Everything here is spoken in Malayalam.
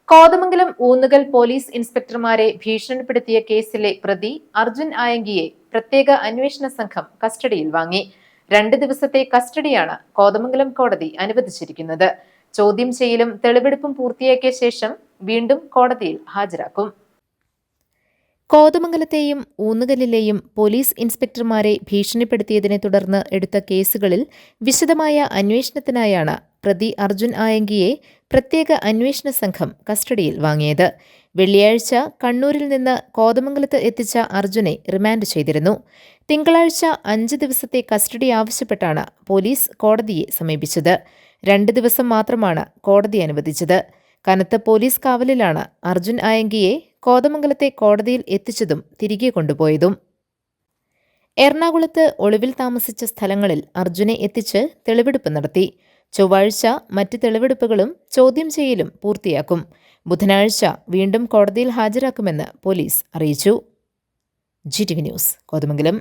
കോതമംഗലം ഊന്നുകൽ പോലീസ് ഇൻസ്പെക്ടർമാരെ ഭീഷണിപ്പെടുത്തിയ കേസിലെ പ്രതി അർജുൻ ആയങ്കിയെ പ്രത്യേക അന്വേഷണ സംഘം കസ്റ്റഡിയിൽ വാങ്ങി. 2 ദിവസത്തെ കസ്റ്റഡിയാണ് കോതമംഗലം കോടതി അനുവദിച്ചിരിക്കുന്നത്. ചോദ്യം ചെയ്യലും തെളിവെടുപ്പും പൂർത്തിയാക്കിയ ശേഷം വീണ്ടും കോടതിയിൽ ഹാജരാക്കും. കോതമംഗലത്തെയും ഊന്നുകലിലെയും പോലീസ് ഇൻസ്പെക്ടർമാരെ ഭീഷണിപ്പെടുത്തിയതിനെ തുടർന്ന് എടുത്ത കേസുകളിൽ വിശദമായ അന്വേഷണത്തിനായാണ് പ്രതി അർജുൻ ആയങ്കിയെ പ്രത്യേക അന്വേഷണ സംഘം കസ്റ്റഡിയിൽ വാങ്ങിയത്. വെള്ളിയാഴ്ച കണ്ണൂരിൽ നിന്ന് കോതമംഗലത്ത് എത്തിച്ച അർജുനെ റിമാൻഡ് ചെയ്തിരുന്നു. തിങ്കളാഴ്ച 5 ദിവസത്തെ കസ്റ്റഡി ആവശ്യപ്പെട്ടാണ് പോലീസ് കോടതിയെ സമീപിച്ചത്. 2 ദിവസം മാത്രമാണ് കോടതി അനുവദിച്ചത്. കനത്ത പോലീസ് കാവലിലാണ് അർജുൻ ആയങ്കിയെ കോതമംഗലത്തെ കോടതിയിൽ എത്തിച്ചതും തിരികെ കൊണ്ടുപോയതും. എറണാകുളത്ത് ഒളിവിൽ താമസിച്ച സ്ഥലങ്ങളിൽ അർജുനെ എത്തിച്ച് തെളിവെടുപ്പ് നടത്തി. ചൊവ്വാഴ്ച മറ്റ് തെളിവെടുപ്പുകളും ചോദ്യം ചെയ്യലും പൂർത്തിയാക്കും. ബുധനാഴ്ച വീണ്ടും കോടതിയിൽ ഹാജരാക്കുമെന്ന് പോലീസ് അറിയിച്ചു. GTV news, Kothamangalam.